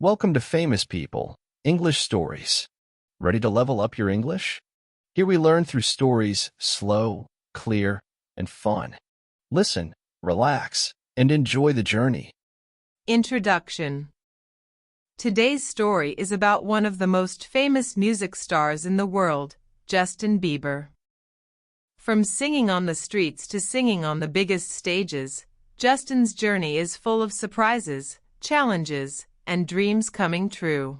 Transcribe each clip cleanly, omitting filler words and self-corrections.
Welcome to Famous People, English Stories. Ready to level up your English? Here we learn through stories slow, clear, and fun. Listen, relax, and enjoy the journey. Introduction. Today's story is about one of the most famous music stars in the world, Justin Bieber. From singing on the streets to singing on the biggest stages, Justin's journey is full of surprises, challenges, and dreams coming true.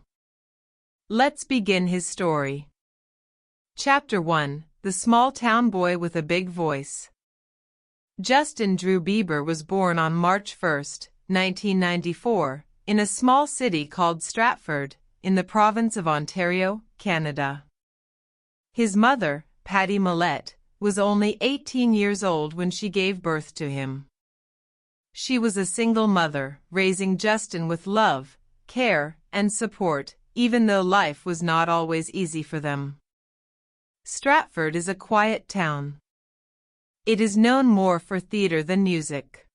Let's begin his story. Chapter 1: The Small Town Boy with a Big Voice. Justin Drew Bieber was born on March 1, 1994, in a small city called Stratford, in the province of Ontario, Canada. His mother, Patty Millett, was only 18 years old when she gave birth to him. She was a single mother, raising Justin with love, care, and support, even though life was not always easy for them. Stratford is a quiet town. It is known more for theater than music.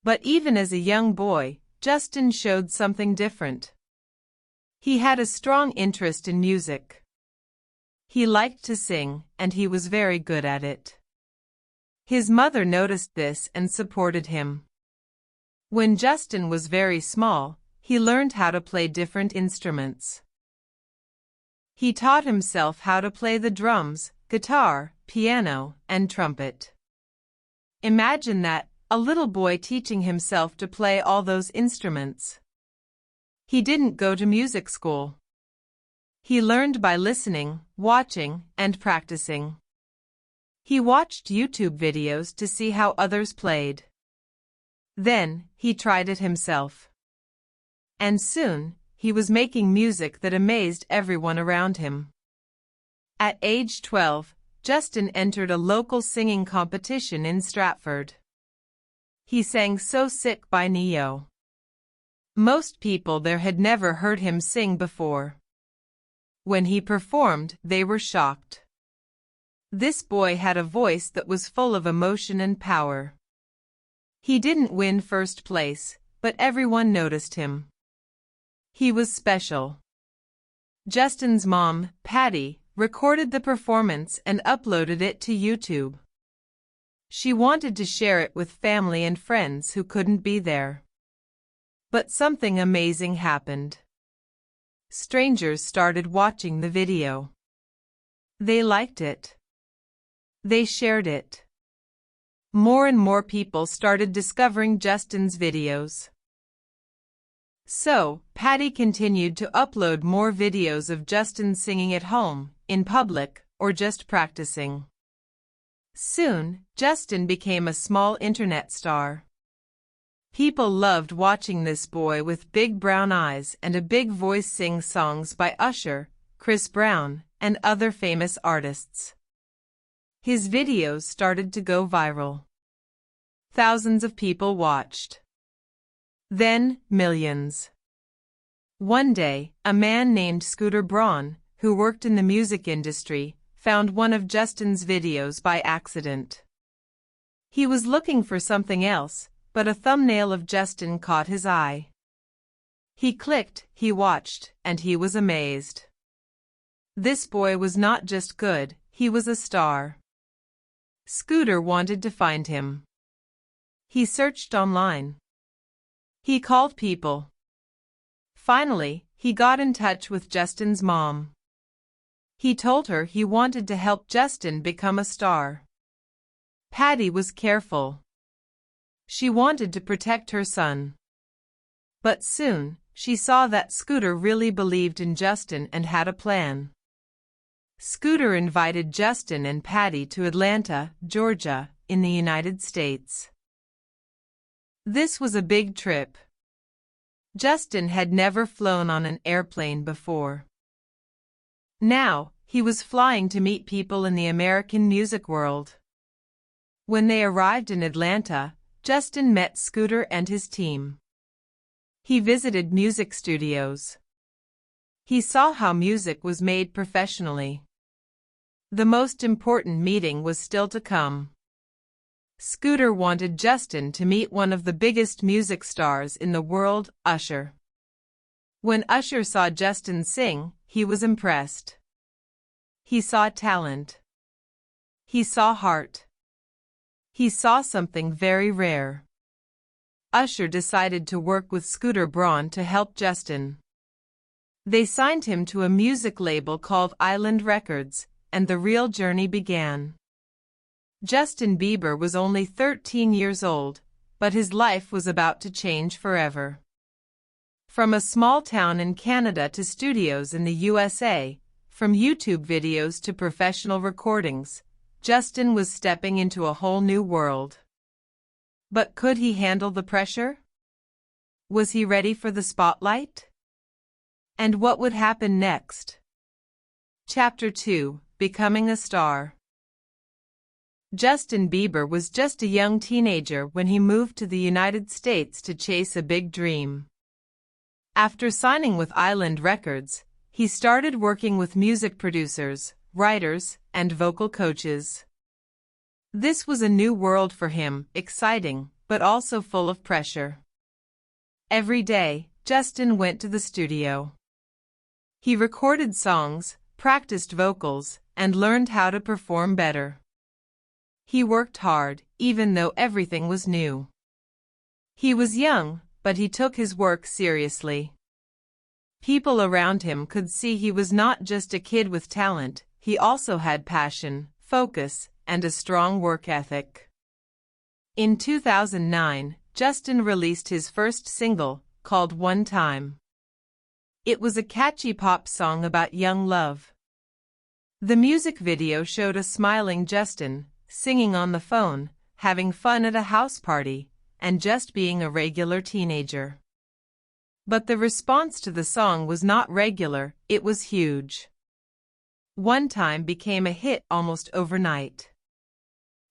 But even as a young boy, Justin showed something different. He had a strong interest in music. He liked to sing, and he was very good at it. His mother noticed this and supported him. When Justin was very small, he learned how to play different instruments. He taught himself how to play the drums, guitar, piano, and trumpet. Imagine that, a little boy teaching himself to play all those instruments. He didn't go to music school. He learned by listening, watching, and practicing. He watched YouTube videos to see how others played. Then, he tried it himself. And soon, he was making music that amazed everyone around him. At age 12, Justin entered a local singing competition in Stratford. He sang So Sick by Neo. Most people there had never heard him sing before. When he performed, they were shocked. This boy had a voice that was full of emotion and power. He didn't win first place, but everyone noticed him. He was special. Justin's mom, Patty, recorded the performance and uploaded it to YouTube. She wanted to share it with family and friends who couldn't be there. But something amazing happened. Strangers started watching the video. They liked it. They shared it. More and more people started discovering Justin's videos. So, Patty continued to upload more videos of Justin singing at home, in public, or just practicing. Soon, Justin became a small internet star. People loved watching this boy with big brown eyes and a big voice sing songs by Usher, Chris Brown, and other famous artists. His videos started to go viral. Thousands of people watched. Then, millions. One day, a man named Scooter Braun, who worked in the music industry, found one of Justin's videos by accident. He was looking for something else, but a thumbnail of Justin caught his eye. He clicked, he watched, and he was amazed. This boy was not just good, he was a star. Scooter wanted to find him. He searched online. He called people. Finally, he got in touch with Justin's mom. He told her he wanted to help Justin become a star. Patty was careful. She wanted to protect her son. But soon, she saw that Scooter really believed in Justin and had a plan. Scooter invited Justin and Patty to Atlanta, Georgia, in the United States. This was a big trip. Justin had never flown on an airplane before. Now, he was flying to meet people in the American music world. When they arrived in Atlanta, Justin met Scooter and his team. He visited music studios. He saw how music was made professionally. The most important meeting was still to come. Scooter wanted Justin to meet one of the biggest music stars in the world, Usher. When Usher saw Justin sing, he was impressed. He saw talent. He saw heart. He saw something very rare. Usher decided to work with Scooter Braun to help Justin. They signed him to a music label called Island Records, and the real journey began. Justin Bieber was only 13 years old, but his life was about to change forever. From a small town in Canada to studios in the USA, from YouTube videos to professional recordings, Justin was stepping into a whole new world. But could he handle the pressure? Was he ready for the spotlight? And what would happen next? Chapter 2: Becoming a Star. Justin Bieber was just a young teenager when he moved to the United States to chase a big dream. After signing with Island Records, he started working with music producers, writers, and vocal coaches. This was a new world for him, exciting, but also full of pressure. Every day, Justin went to the studio. He recorded songs, practiced vocals, and learned how to perform better. He worked hard, even though everything was new. He was young, but he took his work seriously. People around him could see he was not just a kid with talent, he also had passion, focus, and a strong work ethic. In 2009, Justin released his first single, called One Time. It was a catchy pop song about young love. The music video showed a smiling Justin, singing on the phone, having fun at a house party, and just being a regular teenager. But the response to the song was not regular, it was huge. One Time became a hit almost overnight.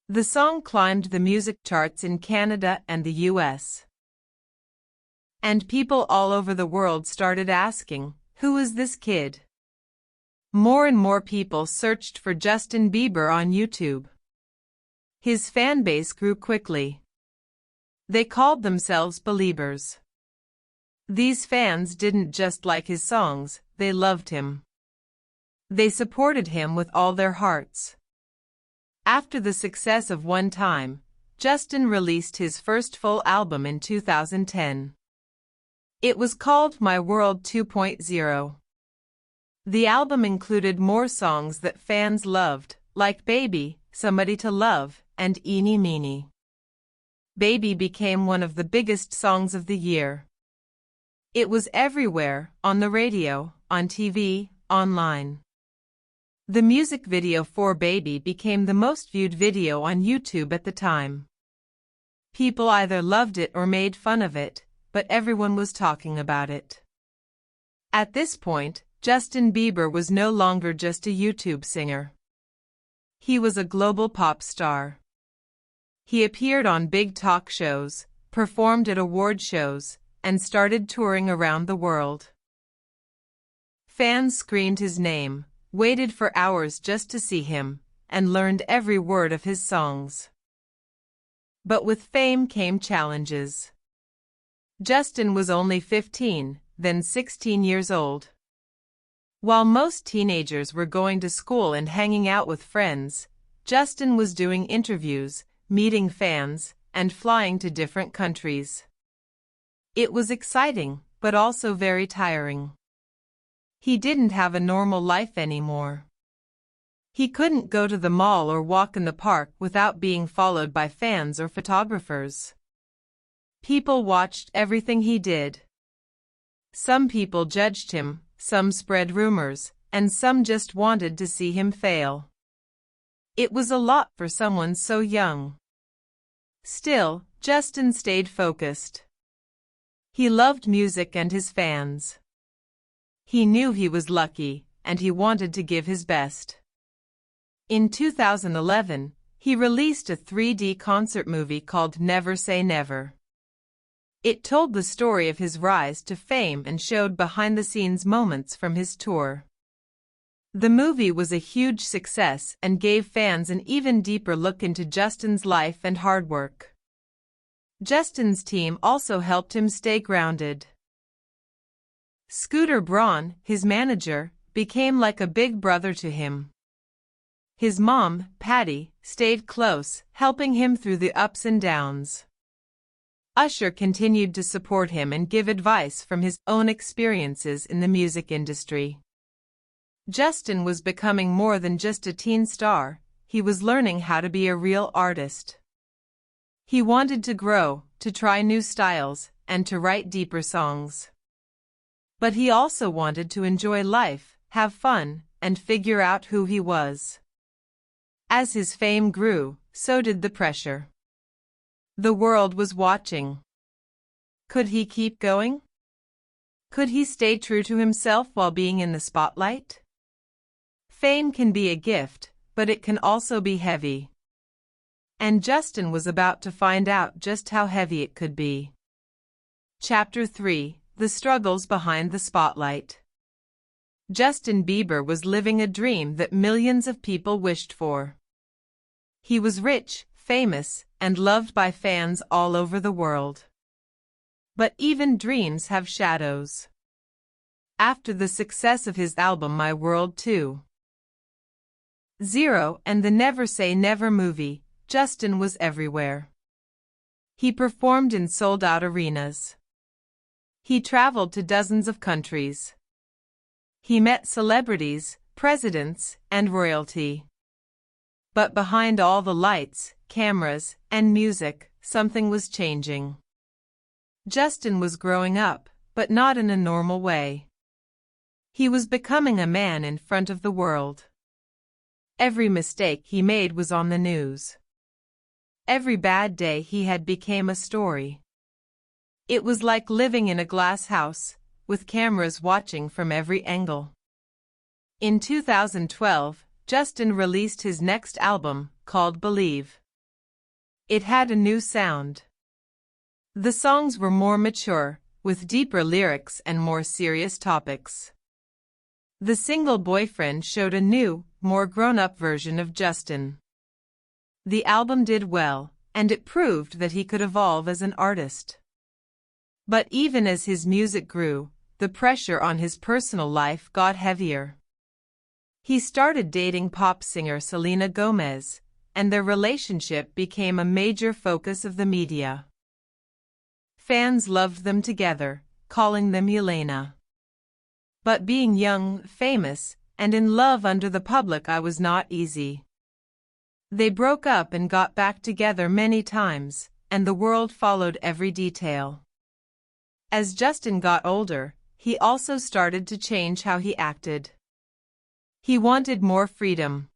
The song climbed the music charts in Canada and the US. And people all over the world started asking, who is this kid? More and more people searched for Justin Bieber on YouTube. His fan base grew quickly. They called themselves Beliebers. These fans didn't just like his songs, they loved him. They supported him with all their hearts. After the success of One Time, Justin released his first full album in 2010. It was called My World 2.0. The album included more songs that fans loved, like Baby, Somebody to Love, and Eeny Meeny. Baby became one of the biggest songs of the year. It was everywhere, on the radio, on TV, online. The music video for Baby became the most viewed video on YouTube at the time. People either loved it or made fun of it, but everyone was talking about it. At this point, Justin Bieber was no longer just a YouTube singer. He was a global pop star. He appeared on big talk shows, performed at award shows, and started touring around the world. Fans screamed his name, waited for hours just to see him, and learned every word of his songs. But with fame came challenges. Justin was only 15, then 16 years old. While most teenagers were going to school and hanging out with friends, Justin was doing interviews, meeting fans, and flying to different countries. It was exciting, but also very tiring. He didn't have a normal life anymore. He couldn't go to the mall or walk in the park without being followed by fans or photographers. People watched everything he did. Some people judged him, some spread rumors, and some just wanted to see him fail. It was a lot for someone so young. Still, Justin stayed focused. He loved music and his fans. He knew he was lucky, and he wanted to give his best. In 2011, he released a 3D concert movie called Never Say Never. It told the story of his rise to fame and showed behind-the-scenes moments from his tour. The movie was a huge success and gave fans an even deeper look into Justin's life and hard work. Justin's team also helped him stay grounded. Scooter Braun, his manager, became like a big brother to him. His mom, Patty, stayed close, helping him through the ups and downs. Usher continued to support him and give advice from his own experiences in the music industry. Justin was becoming more than just a teen star, he was learning how to be a real artist. He wanted to grow, to try new styles, and to write deeper songs. But he also wanted to enjoy life, have fun, and figure out who he was. As his fame grew, so did the pressure. The world was watching. Could he keep going? Could he stay true to himself while being in the spotlight? Fame can be a gift, but it can also be heavy. And Justin was about to find out just how heavy it could be. Chapter 3: The Struggles Behind the Spotlight. Justin Bieber was living a dream that millions of people wished for. He was rich, famous, and loved by fans all over the world. But even dreams have shadows. After the success of his album My World 2.0 and the Never Say Never movie, Justin was everywhere. He performed in sold-out arenas. He traveled to dozens of countries. He met celebrities, presidents, and royalty. But behind all the lights, cameras, and music, something was changing. Justin was growing up, but not in a normal way. He was becoming a man in front of the world. Every mistake he made was on the news. Every bad day he had became a story. It was like living in a glass house, with cameras watching from every angle. In 2012, Justin released his next album, called Believe. It had a new sound. The songs were more mature, with deeper lyrics and more serious topics. The single Boyfriend showed a new, more grown-up version of Justin. The album did well, and it proved that he could evolve as an artist. But even as his music grew, the pressure on his personal life got heavier. He started dating pop singer Selena Gomez, and their relationship became a major focus of the media. Fans loved them together, calling them Yelena. But being young, famous, and in love under the public eye was not easy. They broke up and got back together many times, and the world followed every detail. As Justin got older, he also started to change how he acted. He wanted more freedom.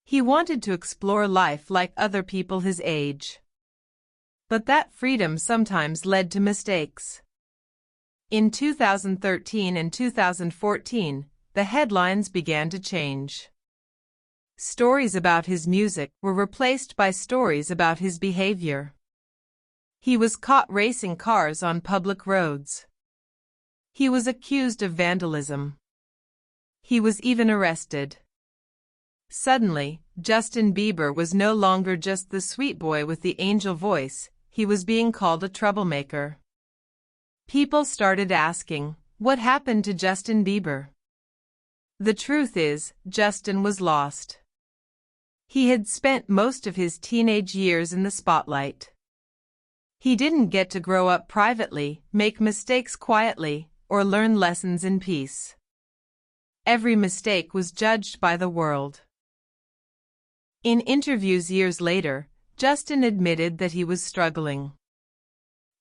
He wanted to explore life like other people his age. But that freedom sometimes led to mistakes. In 2013 and 2014, the headlines began to change. Stories about his music were replaced by stories about his behavior. He was caught racing cars on public roads. He was accused of vandalism. He was even arrested. Suddenly, Justin Bieber was no longer just the sweet boy with the angel voice, he was being called a troublemaker. People started asking, what happened to Justin Bieber? The truth is, Justin was lost. He had spent most of his teenage years in the spotlight. He didn't get to grow up privately, make mistakes quietly, or learn lessons in peace. Every mistake was judged by the world. In interviews years later, Justin admitted that he was struggling.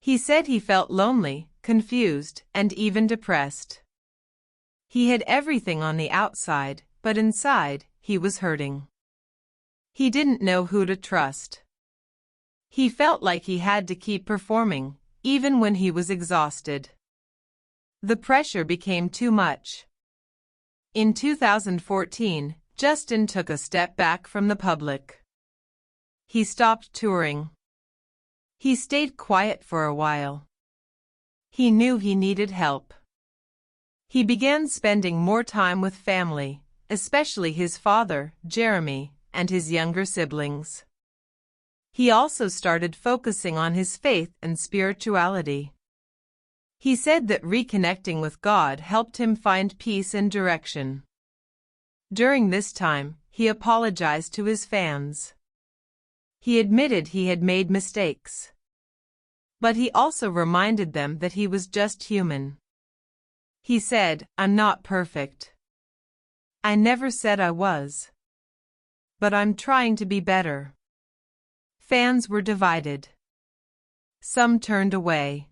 He said he felt lonely, confused, and even depressed. He had everything on the outside, but inside, he was hurting. He didn't know who to trust. He felt like he had to keep performing, even when he was exhausted. The pressure became too much. In 2014, Justin took a step back from the public. He stopped touring. He stayed quiet for a while. He knew he needed help. He began spending more time with family, especially his father, Jeremy, and his younger siblings. He also started focusing on his faith and spirituality. He said that reconnecting with God helped him find peace and direction. During this time, he apologized to his fans. He admitted he had made mistakes. But he also reminded them that he was just human. He said, "I'm not perfect. I never said I was. But I'm trying to be better." Fans were divided. Some turned away.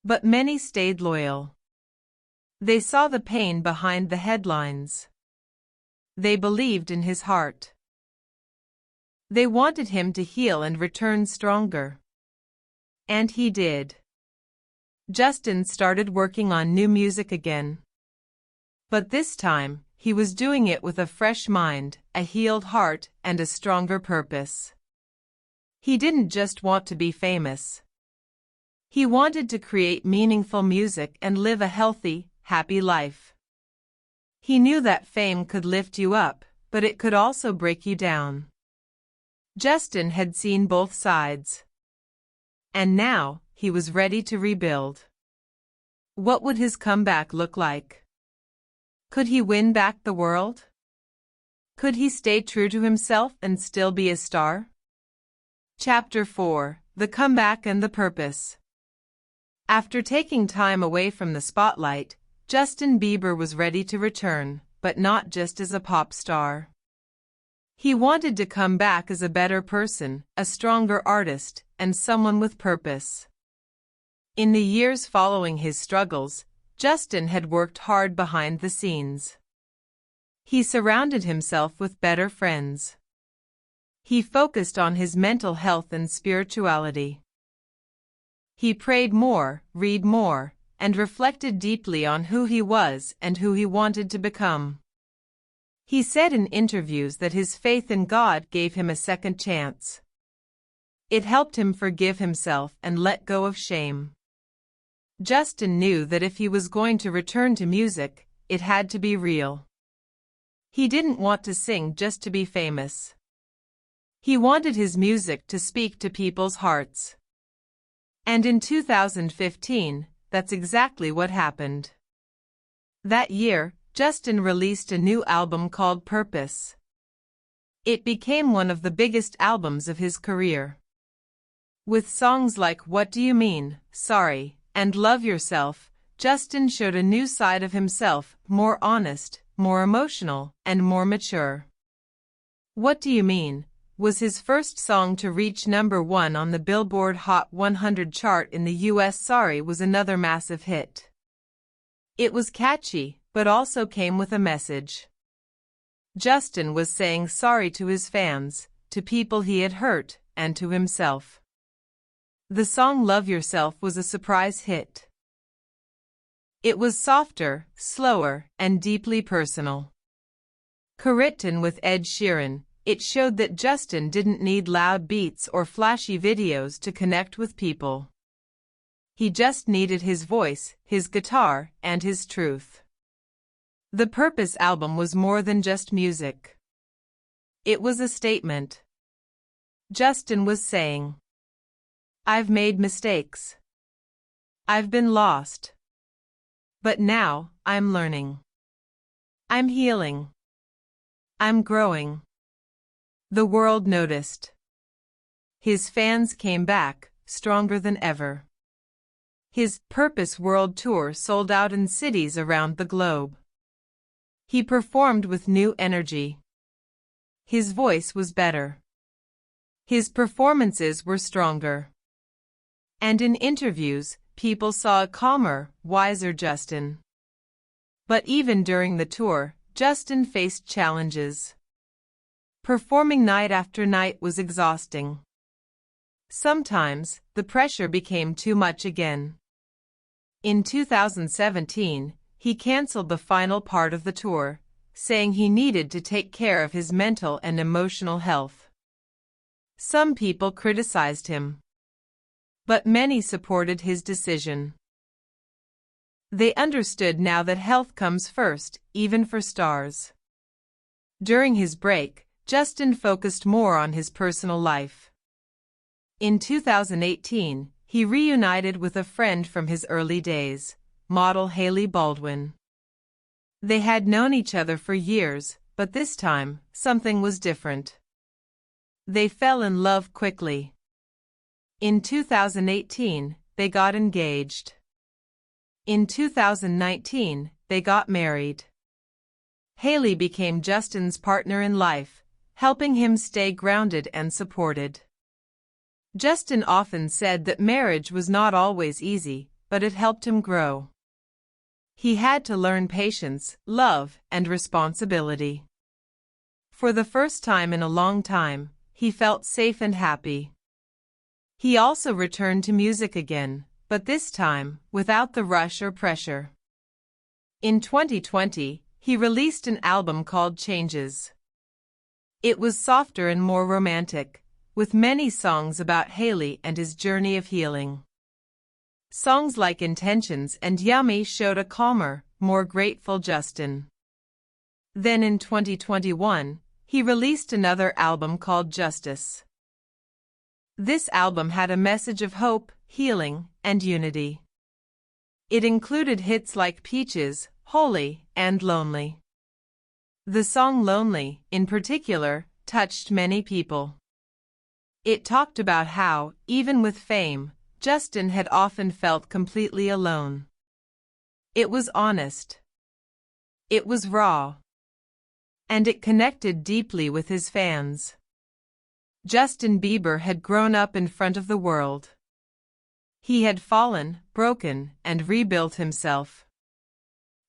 But many stayed loyal. They saw the pain behind the headlines. They believed in his heart. They wanted him to heal and return stronger. And he did. Justin started working on new music again. But this time, he was doing it with a fresh mind, a healed heart, and a stronger purpose. He didn't just want to be famous. He wanted to create meaningful music and live a healthy, happy life. He knew that fame could lift you up, but it could also break you down. Justin had seen both sides. And now, he was ready to rebuild. What would his comeback look like? Could he win back the world? Could he stay true to himself and still be a star? Chapter 4: The Comeback and the Purpose. After taking time away from the spotlight, Justin Bieber was ready to return, but not just as a pop star. He wanted to come back as a better person, a stronger artist, and someone with purpose. In the years following his struggles, Justin had worked hard behind the scenes. He surrounded himself with better friends. He focused on his mental health and spirituality. He prayed more, read more, and reflected deeply on who he was and who he wanted to become. He said in interviews that his faith in God gave him a second chance. It helped him forgive himself and let go of shame. Justin knew that if he was going to return to music, it had to be real. He didn't want to sing just to be famous. He wanted his music to speak to people's hearts. And in 2015, that's exactly what happened. That year, Justin released a new album called Purpose. It became one of the biggest albums of his career. With songs like What Do You Mean, Sorry, and Love Yourself, Justin showed a new side of himself, more honest, more emotional, and more mature. What Do You Mean was his first song to reach #1 on the Billboard Hot 100 chart in the US. Sorry was another massive hit. It was catchy, but also came with a message. Justin was saying sorry to his fans, to people he had hurt, and to himself. The song Love Yourself was a surprise hit. It was softer, slower, and deeply personal. Co-written with Ed Sheeran, it showed that Justin didn't need loud beats or flashy videos to connect with people. He just needed his voice, his guitar, and his truth. The Purpose album was more than just music. It was a statement. Justin was saying, "I've made mistakes. I've been lost. But now, I'm learning. I'm healing. I'm growing." The world noticed. His fans came back, stronger than ever. His Purpose World Tour sold out in cities around the globe. He performed with new energy. His voice was better. His performances were stronger. And in interviews, people saw a calmer, wiser Justin. But even during the tour, Justin faced challenges. Performing night after night was exhausting. Sometimes, the pressure became too much again. In 2017, he canceled the final part of the tour, saying he needed to take care of his mental and emotional health. Some people criticized him. But many supported his decision. They understood now that health comes first, even for stars. During his break, Justin focused more on his personal life. In 2018, he reunited with a friend from his early days, model Hailey Baldwin. They had known each other for years, but this time, something was different. They fell in love quickly. In 2018, they got engaged. In 2019, they got married. Hailey became Justin's partner in life, helping him stay grounded and supported. Justin often said that marriage was not always easy, but it helped him grow. He had to learn patience, love, and responsibility. For the first time in a long time, he felt safe and happy. He also returned to music again, but this time, without the rush or pressure. In 2020, he released an album called Changes. It was softer and more romantic, with many songs about Hailey and his journey of healing. Songs like Intentions and Yummy showed a calmer, more grateful Justin. Then in 2021, he released another album called Justice. This album had a message of hope, healing, and unity. It included hits like Peaches, Holy, and Lonely. The song Lonely, in particular, touched many people. It talked about how, even with fame, Justin had often felt completely alone. It was honest. It was raw. And it connected deeply with his fans. Justin Bieber had grown up in front of the world. He had fallen, broken, and rebuilt himself.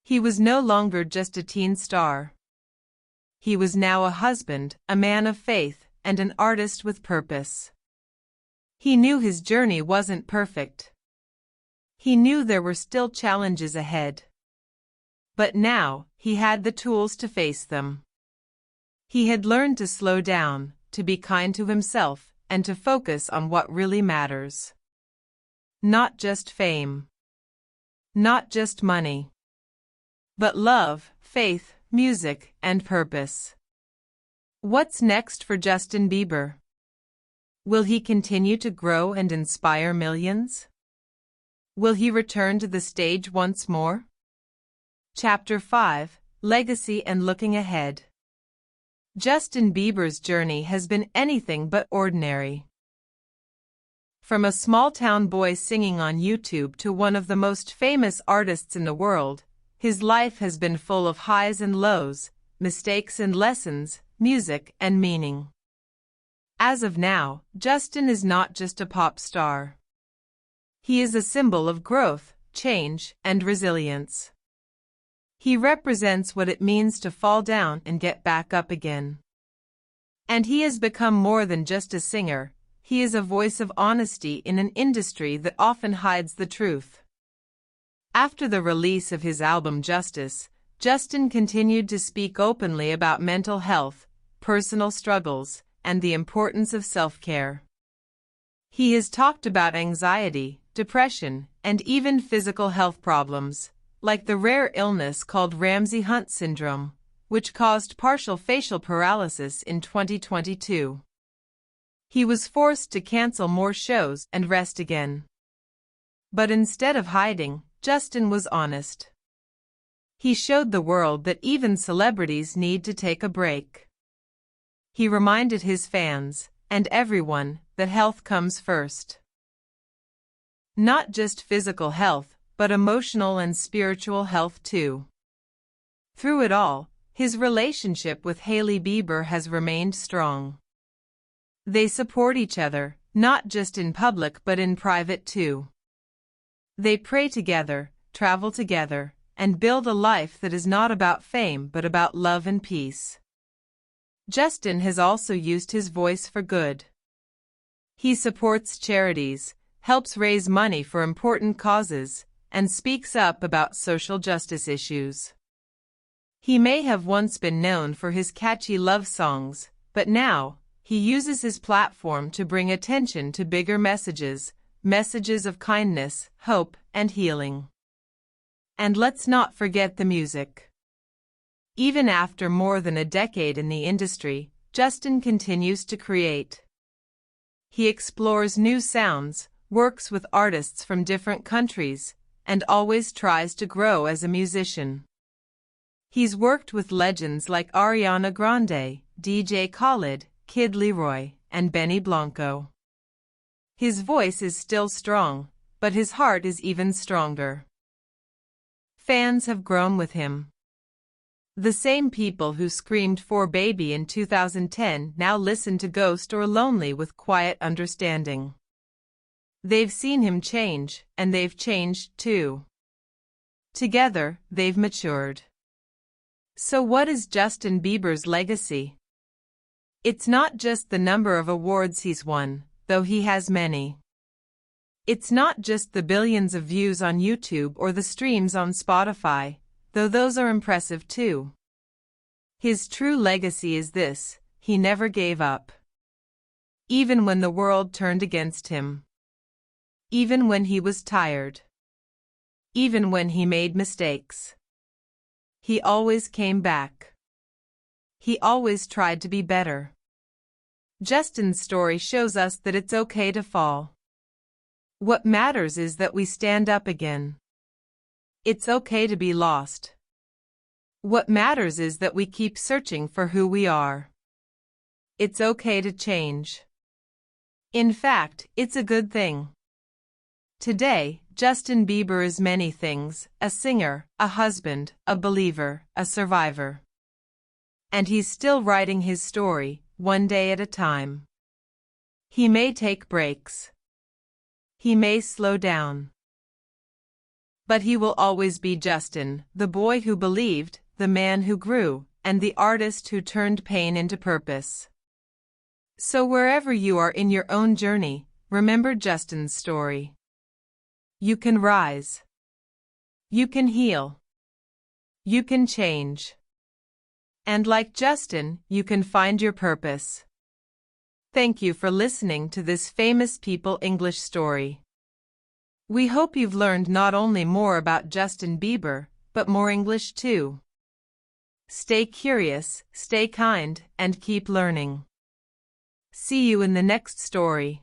He was no longer just a teen star. He was now a husband, a man of faith, and an artist with purpose. He knew his journey wasn't perfect. He knew there were still challenges ahead. But now, he had the tools to face them. He had learned to slow down, to be kind to himself, and to focus on what really matters. Not just fame. Not just money. But love, faith, music, and purpose. What's next for Justin Bieber? Will he continue to grow and inspire millions? Will he return to the stage once more? Chapter 5: Legacy and Looking Ahead. Justin Bieber's journey has been anything but ordinary. From a small-town boy singing on YouTube to one of the most famous artists in the world, his life has been full of highs and lows, mistakes and lessons, music and meaning. As of now, Justin is not just a pop star. He is a symbol of growth, change, and resilience. He represents what it means to fall down and get back up again. And he has become more than just a singer. He is a voice of honesty in an industry that often hides the truth. After the release of his album Justice, Justin continued to speak openly about mental health, personal struggles, and the importance of self-care. He has talked about anxiety, depression, and even physical health problems, like the rare illness called Ramsay-Hunt syndrome, which caused partial facial paralysis in 2022. He was forced to cancel more shows and rest again. But instead of hiding, Justin was honest. He showed the world that even celebrities need to take a break. He reminded his fans, and everyone, that health comes first. Not just physical health, but emotional and spiritual health too. Through it all, his relationship with Hailey Bieber has remained strong. They support each other, not just in public but in private too. They pray together, travel together, and build a life that is not about fame but about love and peace. Justin has also used his voice for good. He supports charities, helps raise money for important causes, and speaks up about social justice issues. He may have once been known for his catchy love songs, but now, he uses his platform to bring attention to bigger messages of kindness, hope, and healing. And let's not forget the music. Even after more than a decade in the industry, Justin continues to create. He explores new sounds, works with artists from different countries, and always tries to grow as a musician. He's worked with legends like Ariana Grande, DJ Khaled, Kid Leroy, and Benny Blanco. His voice is still strong, but his heart is even stronger. Fans have grown with him. The same people who screamed for Baby in 2010 now listen to Ghost or Lonely with quiet understanding. They've seen him change, and they've changed too. Together, they've matured. So what is Justin Bieber's legacy? It's not just the number of awards he's won, though he has many. It's not just the billions of views on YouTube or the streams on Spotify, though those are impressive too. His true legacy is this: he never gave up. Even when the world turned against him. Even when he was tired. Even when he made mistakes. He always came back. He always tried to be better. Justin's story shows us that it's okay to fall. What matters is that we stand up again. It's okay to be lost. What matters is that we keep searching for who we are. It's okay to change. In fact, it's a good thing. Today, Justin Bieber is many things: a singer, a husband, a believer, a survivor. And he's still writing his story, one day at a time. He may take breaks. He may slow down. But he will always be Justin, the boy who believed, the man who grew, and the artist who turned pain into purpose. So wherever you are in your own journey, remember Justin's story. You can rise. You can heal. You can change. And like Justin, you can find your purpose. Thank you for listening to this famous people English story. We hope you've learned not only more about Justin Bieber, but more English too. Stay curious, stay kind, and keep learning. See you in the next story.